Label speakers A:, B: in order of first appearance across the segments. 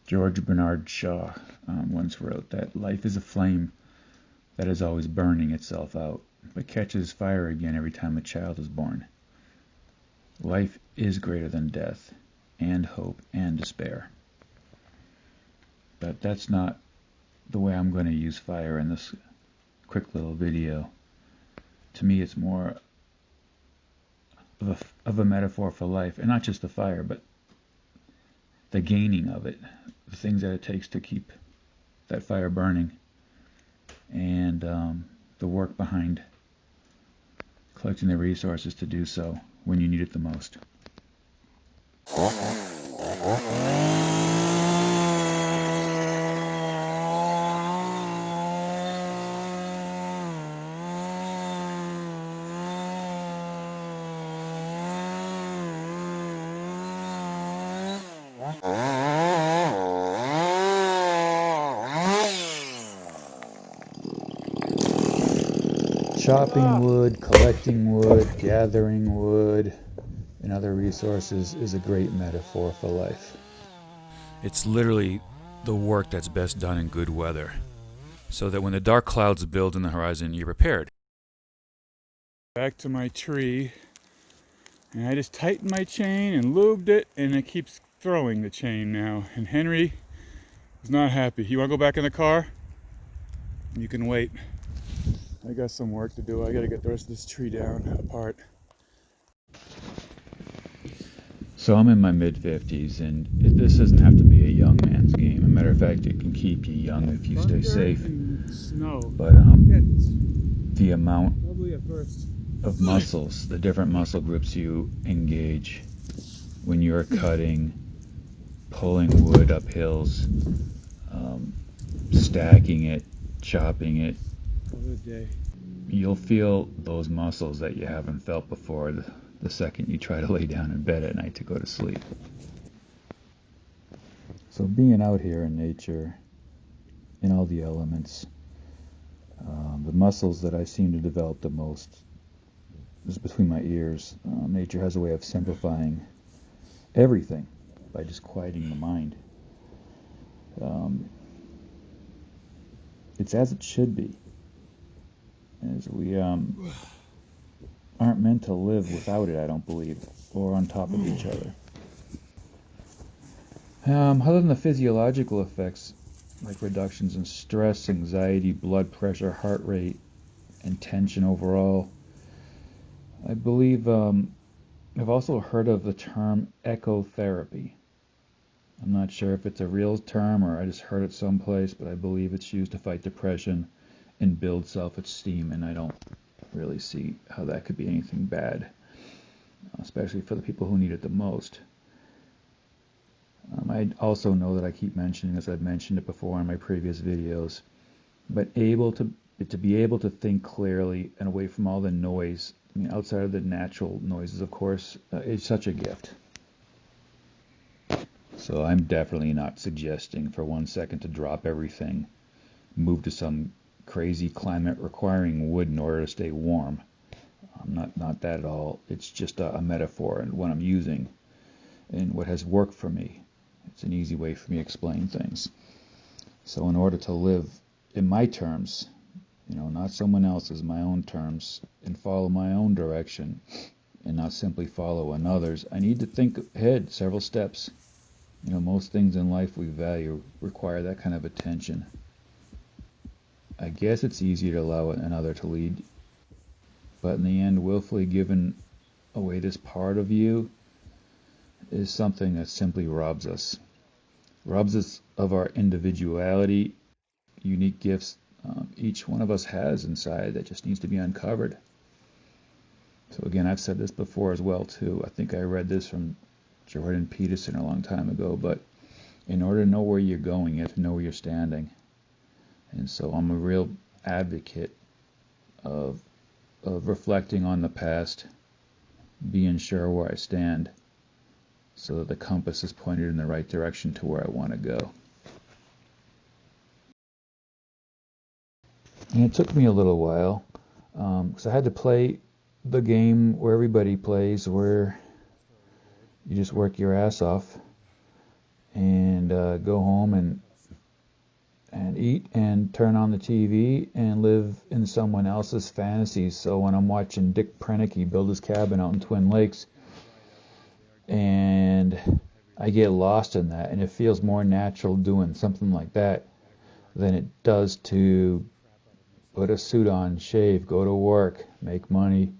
A: George Bernard Shaw once wrote that life is a flame that is always burning itself out, but catches fire again every time a child is born. Life is greater than death, and hope, and despair. But that's not the way I'm going to use fire in this quick little video. To me, it's more of a metaphor for life, and not just the fire, but the gaining of it, the things that it takes to keep that fire burning, and the work behind collecting the resources to do so when you need it the most. Chopping wood, collecting wood, gathering wood, and other resources is a great metaphor for life.
B: It's literally the work that's best done in good weather, so that when the dark clouds build in the horizon, you're prepared.
C: Back to my tree, and I just tightened my chain and lubed it, and it keeps throwing the chain now. And Henry is not happy. You want to go back in the car? You can wait. I got some work to do. I got to get the rest of this tree down apart.
A: So I'm in my mid-50s, and this doesn't have to be a young man's game. As a matter of fact, it can keep you young if you stay safe.
C: Snow.
A: But the amount of muscles, the different muscle groups you engage when you're cutting, pulling wood up hills, stacking it, chopping it, you'll feel those muscles that you haven't felt before the second you try to lay down in bed at night to go to sleep. So being out here in nature, in all the elements, the muscles that I seem to develop the most is between my ears. Nature has a way of simplifying everything by just quieting the mind. It's as it should be. As we aren't meant to live without it, I don't believe, or on top of each other. Other than the physiological effects, like reductions in stress, anxiety, blood pressure, heart rate, and tension overall, I believe I've also heard of the term ecotherapy. I'm not sure if it's a real term or I just heard it someplace, but I believe it's used to fight depression and build self-esteem, and I don't really see how that could be anything bad, especially for the people who need it the most. I also know that I keep mentioning, as I've mentioned it before in my previous videos, but to be able to think clearly and away from all the noise, I mean, outside of the natural noises, of course, is such a gift. So I'm definitely not suggesting for 1 second to drop everything, move to some crazy climate requiring wood in order to stay warm. Not that at all. It's just a metaphor and what I'm using and what has worked for me. It's an easy way for me to explain things. So in order to live in my terms, not someone else's, my own terms, and follow my own direction and not simply follow another's, I need to think ahead several steps. Most things in life we value require that kind of attention. I guess it's easier to allow another to lead, but in the end, willfully giving away this part of you is something that simply robs us of our individuality, unique gifts each one of us has inside that just needs to be uncovered. So again, I've said this before as well too. I think I read this from Jordan Peterson a long time ago, but in order to know where you're going, you have to know where you're standing. And so I'm a real advocate of reflecting on the past, being sure where I stand, so that the compass is pointed in the right direction to where I want to go. And it took me a little while, because I had to play the game where everybody plays, where you just work your ass off and go home and eat and turn on the TV and live in someone else's fantasies. So when I'm watching Dick Prenicky build his cabin out in Twin Lakes, and I get lost in that, and it feels more natural doing something like that than it does to put a suit on, shave, go to work, make money,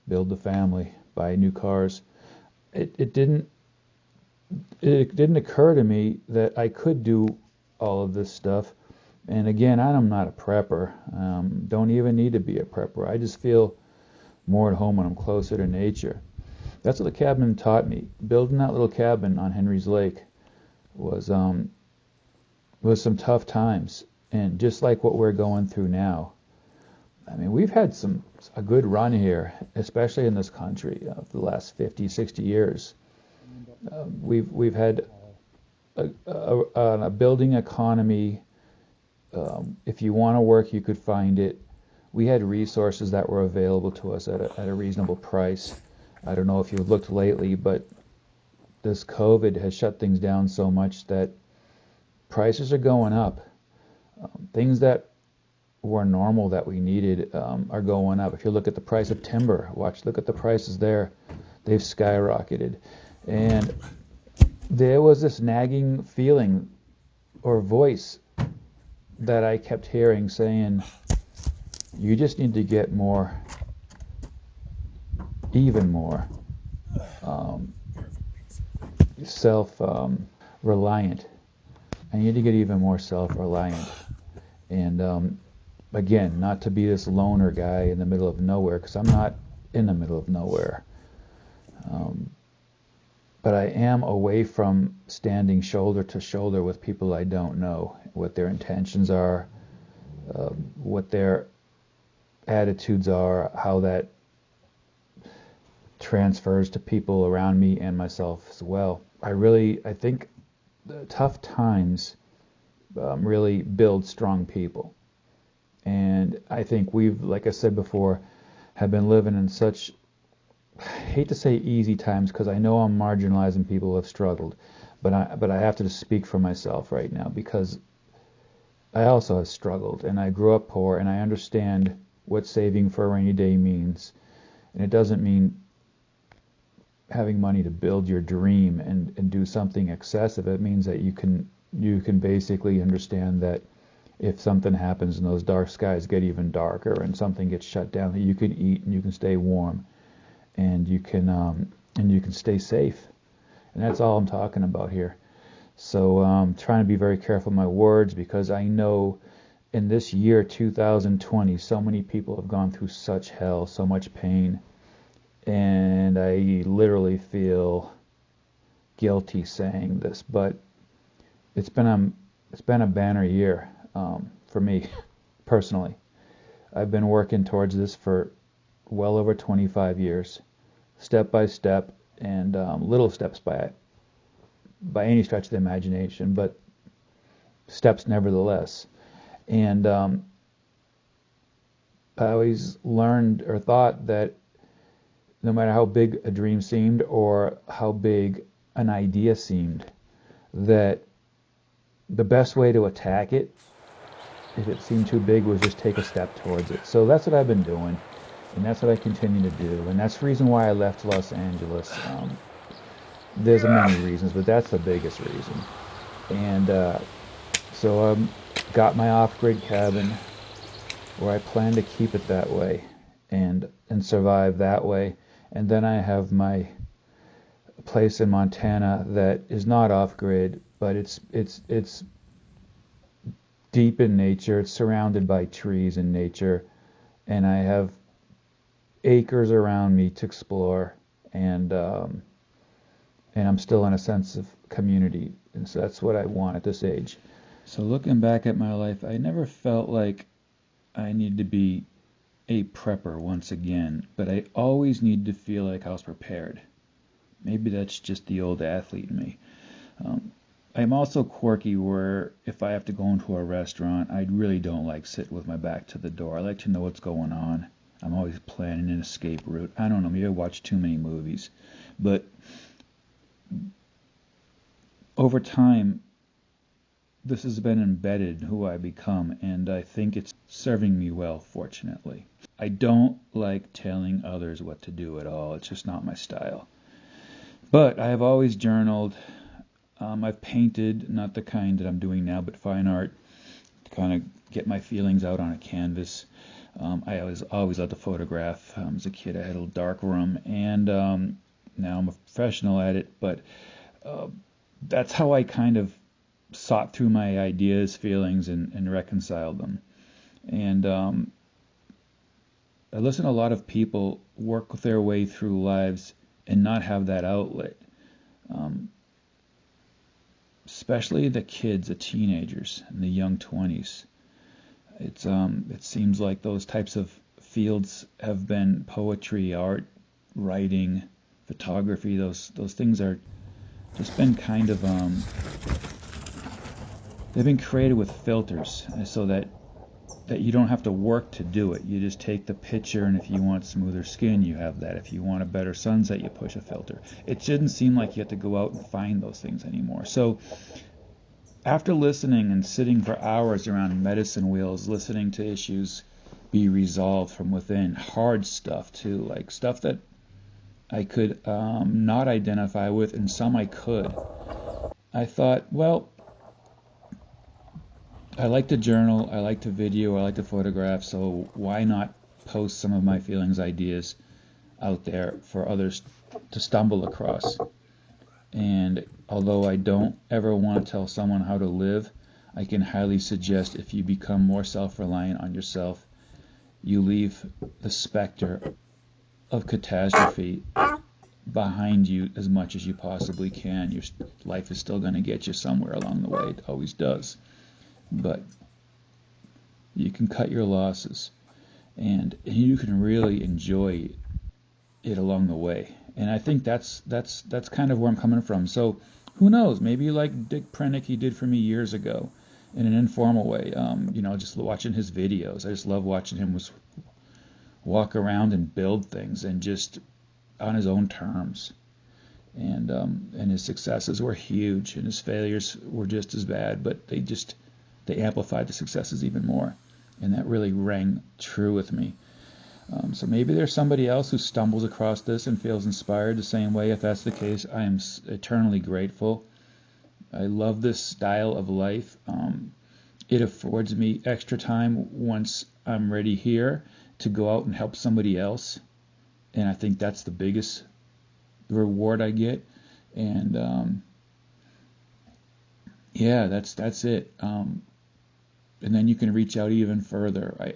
A: build a family, buy new cars. It didn't occur to me that I could do all of this stuff. And again, I'm not a prepper. Don't even need to be a prepper. I just feel more at home when I'm closer to nature. That's what the cabin taught me. Building that little cabin on Henry's Lake was some tough times, and just like what we're going through now. I mean, we've had a good run here, especially in this country, for the last 50, 60 years. We've had a building economy. If you want to work, you could find it. We had resources that were available to us at a reasonable price. I don't know if you've looked lately, but this COVID has shut things down so much that prices are going up. Things that were normal that we needed are going up. If you look at the price of timber, look at the prices there. They've skyrocketed. And there was this nagging feeling or voice that I kept hearing saying, you just need to get even more self-reliant. I need to get even more self-reliant. And again, not to be this loner guy in the middle of nowhere, because I'm not in the middle of nowhere. But I am away from standing shoulder to shoulder with people I don't know, what their intentions are, what their attitudes are, how that transfers to people around me and myself as well. I think the tough times really build strong people. And I think we've, like I said before, have been living in such, I hate to say easy times, because I know I'm marginalizing people who have struggled, but I have to just speak for myself right now, because I also have struggled, and I grew up poor, and I understand what saving for a rainy day means. And it doesn't mean having money to build your dream and do something excessive. It means that you can basically understand that if something happens and those dark skies get even darker and something gets shut down, that you can eat and you can stay warm and you can stay safe. And that's all I'm talking about here. So I'm trying to be very careful with my words, because I know in this year 2020 so many people have gone through such hell, so much pain, and I literally feel guilty saying this, but it's been a banner year for me personally. I've been working towards this for well over 25 years, step by step, and little steps by any stretch of the imagination, but steps nevertheless. And I always learned or thought that no matter how big a dream seemed or how big an idea seemed, that the best way to attack it, if it seemed too big, was just take a step towards it. So that's what I've been doing, and that's what I continue to do, and that's the reason why I left Los Angeles. There's many reasons, but that's the biggest reason. And so I got my off-grid cabin, where I plan to keep it that way and survive that way. And then I have my place in Montana that is not off-grid, but it's deep in nature. It's surrounded by trees and nature, and I have acres around me to explore, and I'm still in a sense of community, and so that's what I want at this age. So looking back at my life, I never felt like I need to be a prepper once again, but I always need to feel like I was prepared. Maybe that's just the old athlete in me. I'm also quirky, where if I have to go into a restaurant, I really don't like sitting with my back to the door. I like to know what's going on. I'm always planning an escape route. I don't know, maybe I watch too many movies. But over time, this has been embedded in who I become, and I think it's serving me well, fortunately. I don't like telling others what to do at all. It's just not my style. But I have always journaled. I've painted, not the kind that I'm doing now, but fine art, to kind of get my feelings out on a canvas. I always loved to photograph. As a kid, I had a little dark room, and now I'm a professional at it. But that's how I kind of sought through my ideas, feelings, and reconciled them. And I listen to a lot of people work their way through lives and not have that outlet. Especially the kids, the teenagers, and the young 20s. It seems like those types of fields have been poetry, art, writing, photography. Those things are just been kind of they've been created with filters, so that you don't have to work to do it. You just take the picture, and if you want smoother skin, you have that. If you want a better sunset, you push a filter. It shouldn't seem like you have to go out and find those things anymore. So after listening and sitting for hours around medicine wheels, listening to issues be resolved from within, hard stuff too, like stuff that I could not identify with, and some I could, I thought, well, I like to journal, I like to video, I like to photograph, so why not post some of my feelings, ideas out there for others to stumble across? And although I don't ever want to tell someone how to live, I can highly suggest if you become more self-reliant on yourself, you leave the specter of catastrophe behind you as much as you possibly can. Your life is still going to get you somewhere along the way. It always does. But you can cut your losses, and you can really enjoy it along the way. And I think that's kind of where I'm coming from. So who knows? Maybe like Dick Prenicky did for me years ago, in an informal way. Just watching his videos. I just love watching him walk around and build things, and just on his own terms. And his successes were huge, and his failures were just as bad, but they amplified the successes even more, and that really rang true with me. So maybe there's somebody else who stumbles across this and feels inspired the same way. If that's the case, I am eternally grateful. I love this style of life. It affords me extra time once I'm ready here to go out and help somebody else, and I think that's the biggest reward I get. And yeah, that's it. And then you can reach out even further.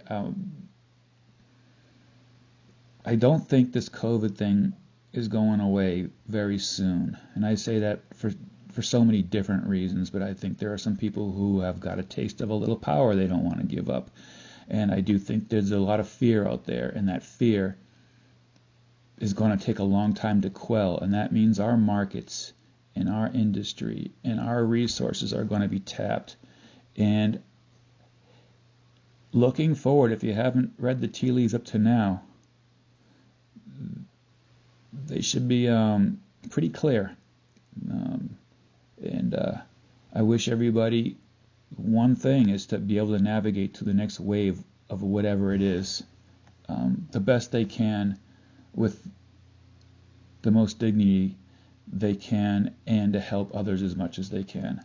A: I don't think this COVID thing is going away very soon, and I say that for so many different reasons. But I think there are some people who have got a taste of a little power they don't want to give up, and I do think there's a lot of fear out there, and that fear is going to take a long time to quell, and that means our markets and our industry and our resources are going to be tapped. And looking forward, if you haven't read the tea leaves up to now, they should be pretty clear. And I wish everybody one thing is to be able to navigate to the next wave of whatever it is the best they can, with the most dignity they can, and to help others as much as they can.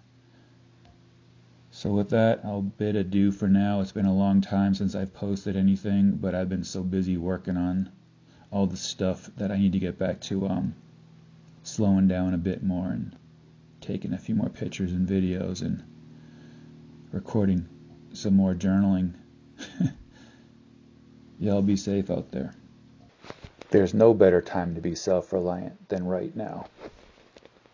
A: So with that, I'll bid adieu for now. It's been a long time since I've posted anything, but I've been so busy working on all the stuff that I need to get back to slowing down a bit more and taking a few more pictures and videos and recording some more journaling. Y'all be safe out there. There's no better time to be self-reliant than right now.